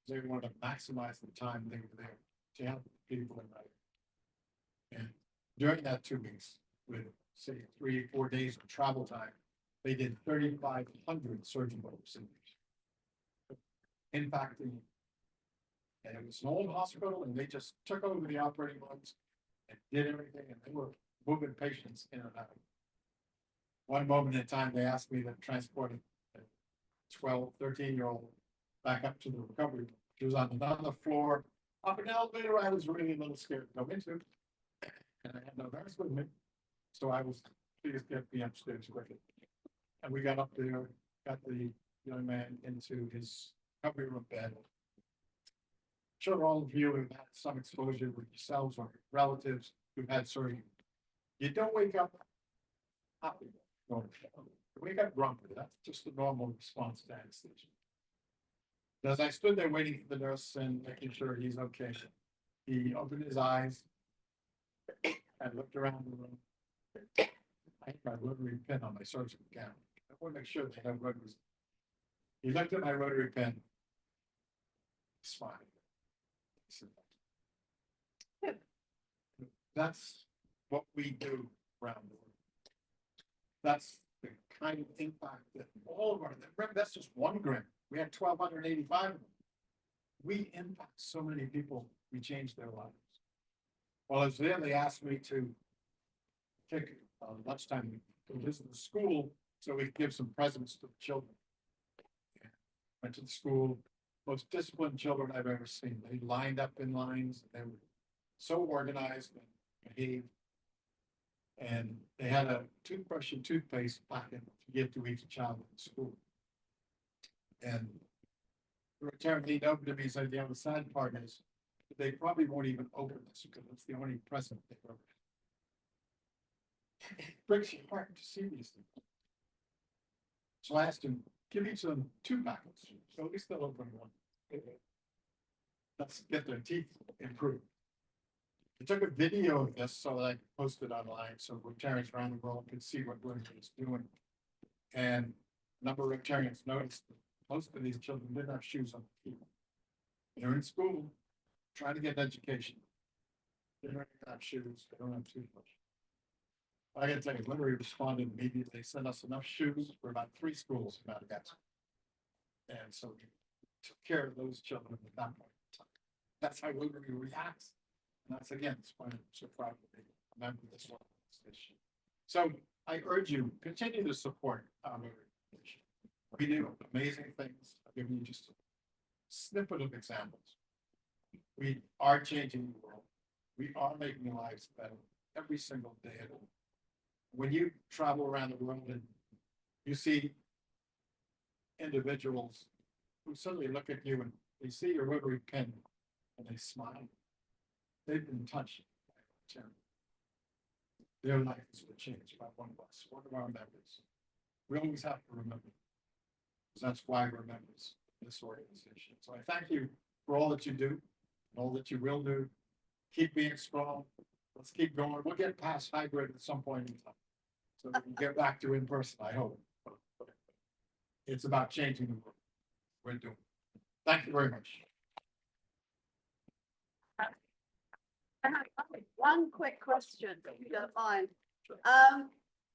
They wanted to maximize the time they were there to help the people in life. And during that 2 weeks, with say 3 or 4 days of travel time, they did 3,500 surgical procedures. Impacting, and it was an old hospital, and they just took over the operating rooms and did everything, and they were moving patients in and out. one moment in time, they asked me to transport a 12, 13-year-old back up to the recovery. She was on another floor, up an elevator I was really a little scared to go into. And I had no nurse with me, so I was, please get me upstairs quickly. And we got up there, got the young man into his recovery room bed. Sure, all of you have had some exposure with yourselves or relatives who've had surgery. You don't wake up happy. You wake up grumpy. That's just the normal response to anesthesia. As I stood there waiting for the nurse and making sure he's okay, he opened his eyes and looked around the room. I had my rotary pen on my surgical gown. I want to make sure they have rotaries. He looked at my rotary pen, smiled. He said, that's what we do around the world. That's the kind of impact that all of our, remember, that's just one grant. We had 1,285 of them. We impact so many people, we change their lives. While I was there, they asked me to take lunchtime to visit the school so we could give some presents to the children. Went to the school, most disciplined children I've ever seen. They lined up in lines, they were so organized and behaved. And they had a toothbrush and toothpaste packet to give to each child in the school. And the return leaned over to me and said, the other sad part is they probably won't even open this because it's the only present they've ever had. It breaks your heart to see these things. So I asked him, give each of them 2 packets, so at least they'll open one. Let's get their teeth improved. I took a video of this so that I could post it online so Rotarians around the world could see what Rotary is doing. And a number of Rotarians noticed that most of these children didn't have shoes on their feet. They're in school, trying to get an education. They don't have shoes, they don't have toothbrush. I gotta tell you, Rotary responded immediately. They sent us enough shoes for about 3 schools in Madagascar. And so we took care of those children at that point in time. That's how Rotary reacts. And that's again, that's why I'm so proud to be a member of this organization. So I urge you, continue to support our organization. We do amazing things. I'll give you just a snippet of examples. We are changing the world. We are making lives better every single day. When you travel around the world and you see individuals who suddenly look at you and they see your rotary pen and they smile, they've been touched by a charity. Their lives were changed by one of us, one of our members. We always have to remember, because that's why we're members of this organization. So I thank you for all that you do, and all that you will do. Keep being strong. Let's keep going. We'll get past hybrid at some point in time. So we can get back to in person, I hope. It's about changing the world. We're doing it. Thank you very much. One quick question, if you don't mind.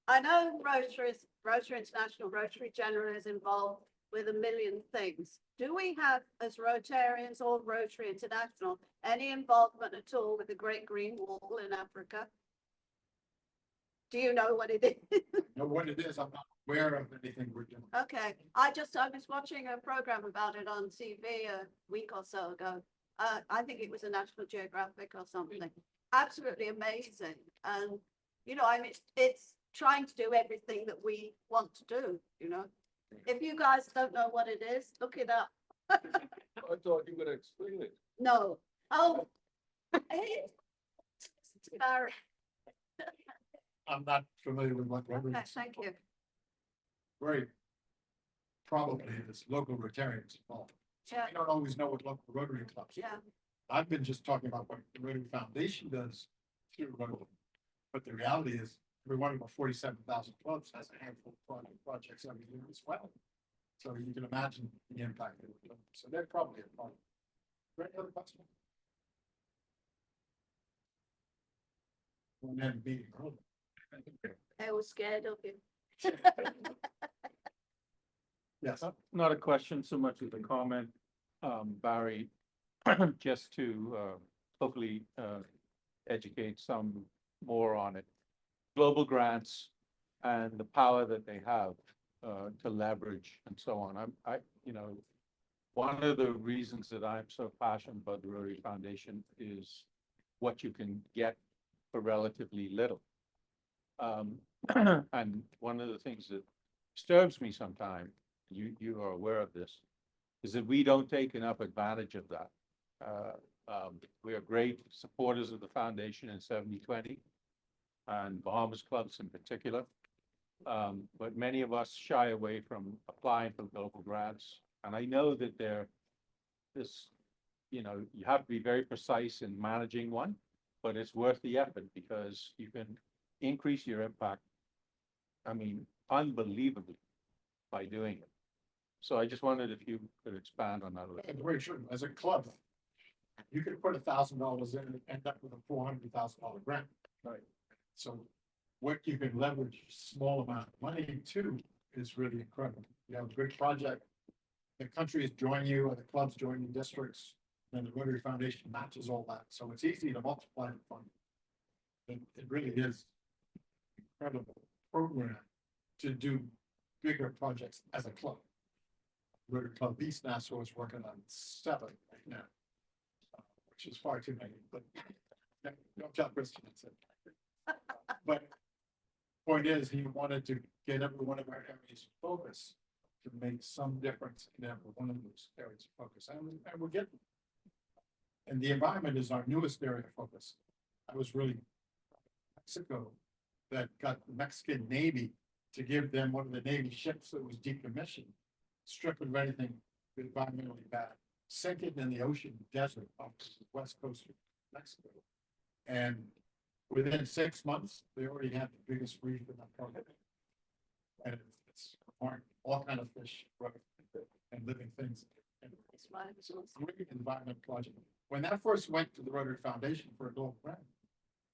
I know Rotary International, Rotary General is involved with a million things. Do we have, as Rotarians or Rotary International, any involvement at all with the Great Green Wall in Africa? Do you know what it is? Know what it is, I'm not aware of anything we're doing. Okay, I was watching a program about it on TV a week or so ago. I think it was a National Geographic or something. Absolutely amazing. And, you know, I mean, it's trying to do everything that we want to do, you know. If you guys don't know what it is, look it up. I thought you were gonna explain it. No. Oh. Sorry. I'm not familiar with what Rotary Okay, is. thank you. Very probably there's local Rotarians involved. Yeah, We don't always know what local Rotary clubs. yeah. I've been just talking about what the Rotary Foundation does through Rotary. But the reality is, every one of our 47,000 clubs has a handful of projects every year as well. So you can imagine the impact it would do. So they're probably a part. Any other question? We'll have a meeting early. I was scared of you. Yes. Not a question so much as a comment, Barry, just to hopefully educate some more on it. Global grants and the power that they have to leverage and so on. One of the reasons that I'm so passionate about the Rotary Foundation is what you can get for relatively little. And one of the things that disturbs me sometimes, you are aware of this, is that we don't take enough advantage of that. We are great supporters of the foundation in 70/20 and Bahamas clubs in particular. But many of us shy away from applying for local grants. And I know that you have to be very precise in managing one, but it's worth the effort because you can increase your impact, unbelievably by doing it. So I just wondered if you could expand on that a little. And very true, as a club, you could put $1,000 in and end up with a $400,000 grant. Right. So what you can leverage small amount of money to is really incredible. You have a good project, the countries join you, or the clubs join the districts, and the Rotary Foundation matches all that, so it's easy to multiply the fund. It really is incredible program to do bigger projects as a club. Rotary Club East Nassau is working on 7 right now, which is far too many, but don't tell Christian it's it. But point is, he wanted to get every one of our areas focus to make some difference in every one of those areas of focus, and we're getting. And the environment is our newest area of focus. I was really Mexico that got the Mexican Navy to give them one of the Navy ships that was decommissioned, stripped of anything environmentally bad, sink it in the ocean desert off the west coast of Mexico. And within 6 months, they already had the biggest reef in that part of it. And it's all kind of fish and living things. And it's a great environment project. When that first went to the Rotary Foundation for a gold grant,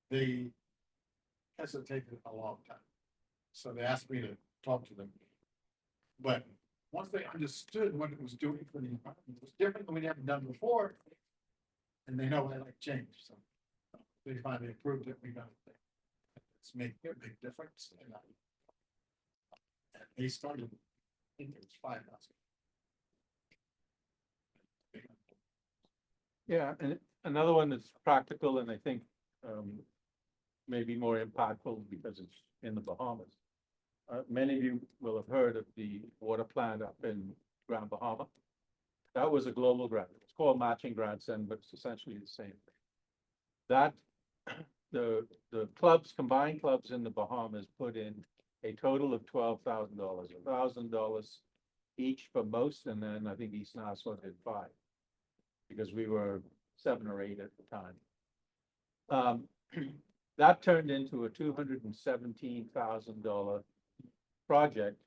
they hesitated a long time. So they asked me to talk to them. But once they understood what it was doing for the environment, it was different than we had done before. And they know I like change. So they finally approved it. We got it. It's making a big difference. And they started, I think it was 5,000. Yeah, and another one that's practical and I think maybe more impactful because it's in the Bahamas. Many of you will have heard of the water plant up in Grand Bahama. That was a global grant. It's called matching grants, but it's essentially the same thing. That the combined clubs in the Bahamas put in a total of $12,000, $1,000 each for most, and then I think East Nassau did 5. Because we were 7 or 8 at the time. That turned into a $217,000 project,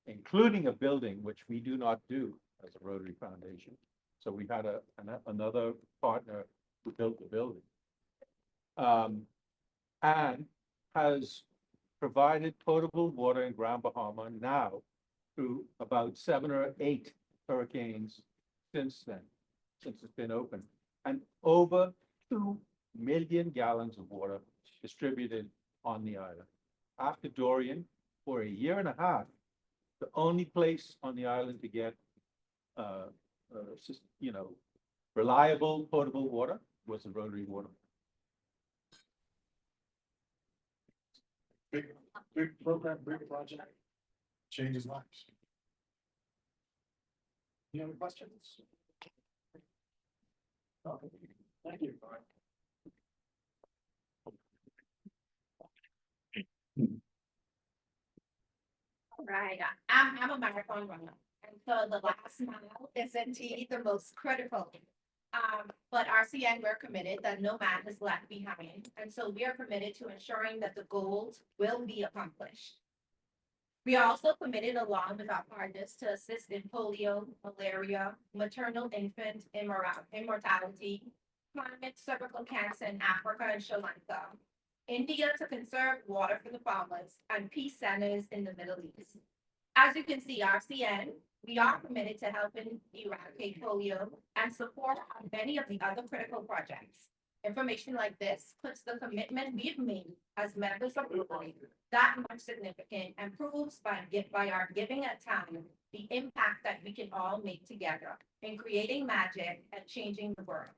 including a building, which we do not do as a Rotary Foundation. So we had another partner who built the building. And has provided potable water in Grand Bahama now through about 7 or 8 hurricanes since then. Since it's been open, and over 2 million gallons of water distributed on the island. After Dorian, for a year and a half, the only place on the island to get, reliable potable water was the Rotary water. Big program, big project, changes lives. Any other questions? Thank you. Right, I'm a marathon runner, and so the last mile is indeed the most critical. But RCN, we're committed that no man is left behind, and so we are committed to ensuring that the goals will be accomplished. We are also committed, along with our partners, to assist in polio, malaria, maternal infant immortality, climate, cervical cancer in Africa and Sri Lanka, India to conserve water for the farmers, and peace centers in the Middle East. As you can see, RCN, we are committed to helping eradicate polio and support on many of the other critical projects. Information like this puts the commitment we've made as members of Rotary that much significant and proves by our giving at time the impact that we can all make together in creating magic and changing the world.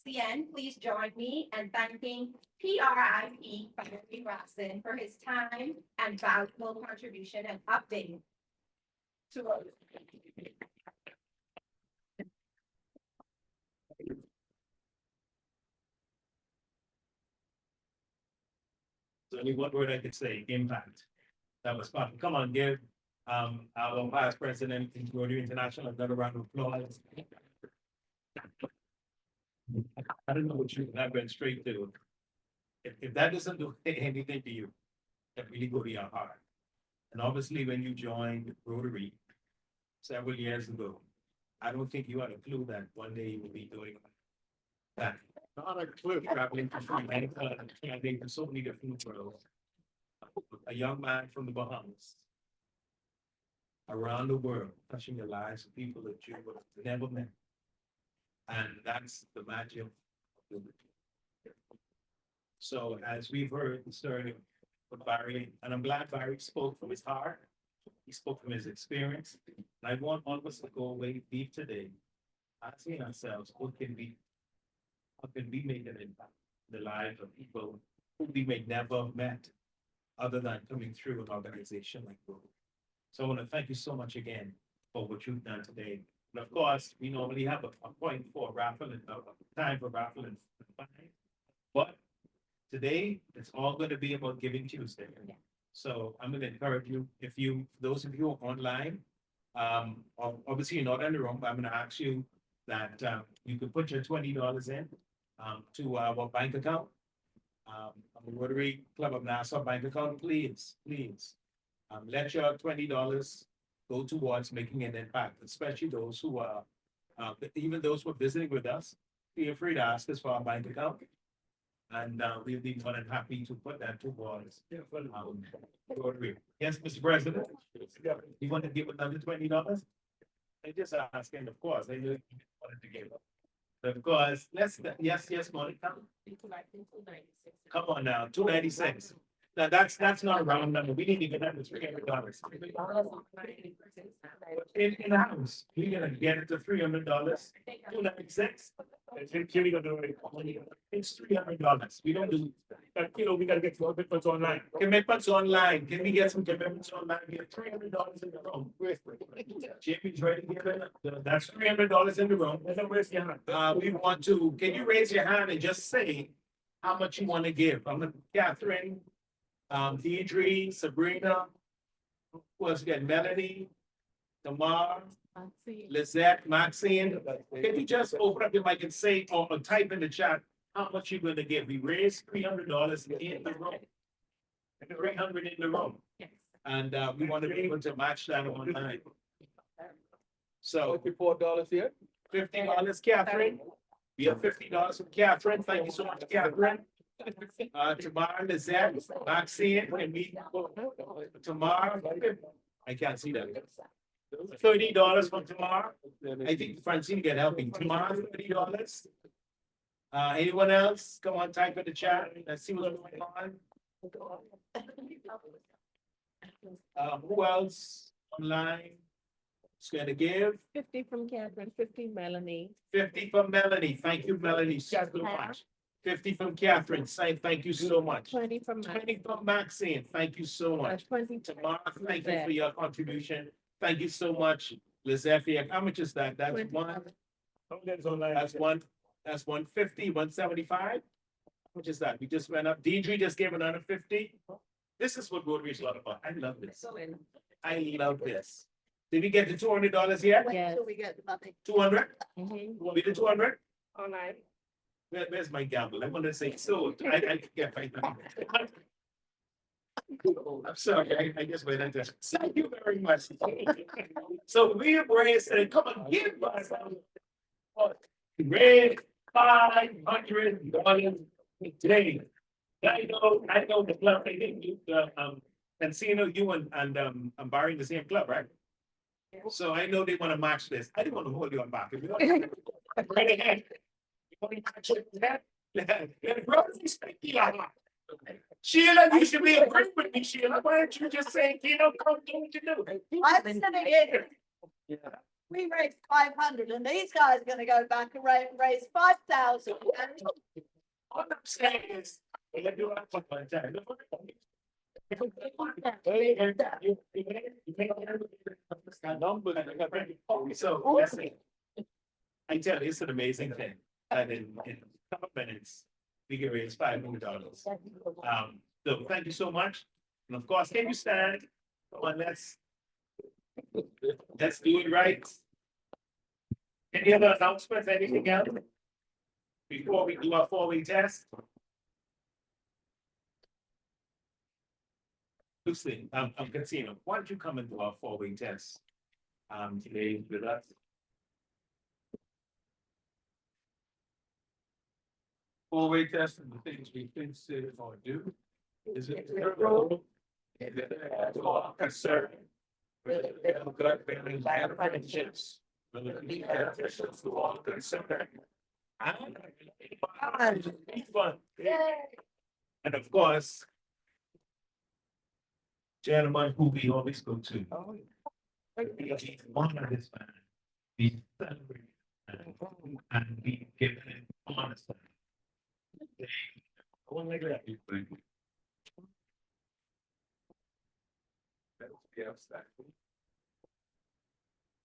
RCN, please join me in thanking PRIP Barry Robson for his time and valuable contribution and update to us. There's only one word I could say, impact. That was fun. Come on, give our vice president in Rotary International another round of applause. I don't know what you, I went straight to. If that doesn't do anything to you, that really go to your heart. And obviously, when you joined Rotary several years ago, I don't think you had a clue that one day you would be doing that. Not a clue. Traveling to Sri Lanka and traveling to so many different worlds. A young man from the Bahamas. Around the world, touching the lives of people that you would have never met. And that's the magic of Rotary. So as we've heard the story of Barry, and I'm glad Barry spoke from his heart. He spoke from his experience. And I want all of us to go away deep today, asking ourselves, how can we make an impact in the lives of people who we may never met other than coming through an organization like Rotary. So I want to thank you so much again for what you've done today. And of course, we normally have a point for raffle and time for raffle and fine. But today, it's all going to be about Giving Tuesday. So I'm going to encourage you, those of you online, obviously you're not in the room, but I'm going to ask you that you could put your $20 in to our bank account, the Rotary Club of Nassau bank account, please. Let your $20 go towards making an impact, especially those who are, even those who are visiting with us. Feel free to ask us for our bank account. And we'll be more than happy to put that towards Rotary. Yes, Mr. President, you want to give another $20? I just asking, of course, I know you wanted to give. Of course, yes, Monica. Come on now, 296. Now that's not a round number. We didn't even have the $300. In the house, we're gonna get it to $300, 296. It's $300. We don't do, we gotta get commitments online. Commitments online. Can we get some commitments online? We have $300 in the room. Jimmy's ready to give it. That's $300 in the room. We want to, can you raise your hand and just say how much you want to give? I'm gonna, Catherine, Deidre, Sabrina, who else again? Melanie, Tamar, Lizette, Maxine. Can you just open up your mic and say or type in the chat how much you're going to give? We raised $300 in the room. $300 in the room. Yes. And we want to be able to match that online. So $4 here. $50, Catherine. We have $50 from Catherine. Thank you so much, Catherine. Tamar, Lizette, Maxine, and me. Tamar, I can't see that. $30 from Tamar. I think Francine get helping. Tamar, $30. Anyone else? Come on, type in the chat. Let's see what's going on. Who else online is going to give? 50 from Catherine, 50 Melanie. 50 from Melanie. Thank you, Melanie, so much. 50 from Catherine. Say thank you so much. 20 from 20 from Maxine. Thank you so much. 20 Tamar, thank you for your contribution. Thank you so much, Lizette. How much is that? That's 20. one. That's 150, 175. How much is that? We just went up. Deidre just gave another 50. This is what Rotary is all about. I love this. I love this. Did we get the $200 yet? Wait Yes. till we get the money. 200? Mhm. Want me to 200? Online. Where's my gamble? I want to say so. I forget right now. I'm sorry, I just went into. Thank you very much. So we have raised, and come on, give us. Raise $500 today. I know the club, they didn't do the, Encino, you and Barry in the same club, right? So I know they want to match this. I didn't want to hold you on back. If you want to right ahead. You want to match it with that? Sheila, you should be agreeing with me, Sheila. Why don't you just say, come do what you do? I'm sitting here. We raised 500 and these guys are gonna go back and raise 5,000. All I'm saying is. Let's do it one time. So that's it. I tell you, it's an amazing thing. And in a couple minutes, we can raise $500. So thank you so much. And of course, can you stand? Come on, let's do it right. Any other announcements, anything else? Before we do our 4-way test? Lucy, I'm Casino. Why don't you come and do our 4-way test? Today with us. Four-way test and the things we think, say, or do. Is it? Concern. Good family relationships. Will it be beneficial to all concerned? Be fun. And of course, gentlemen who we always go to. Be one of this man. Be celebrated and be given honest. One like that.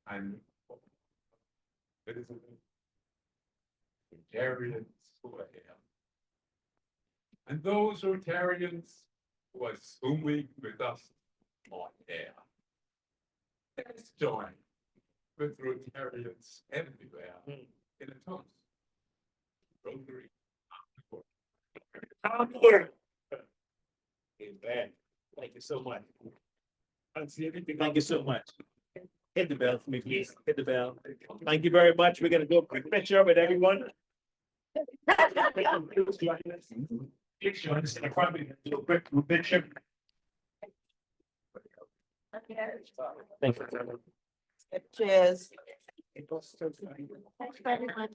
I'm. Rotarians who I am. And those Rotarians who are swimming with us on air. Let's join with Rotarians everywhere in a toast. Rotary. Amen. Thank you so much. Thank you so much. Hit the bell for me, please. Hit the bell. Thank you very much. We're gonna do a quick picture with everyone. Please join us in the front. We're gonna do a quick picture. Thank you. Cheers. Thanks very much.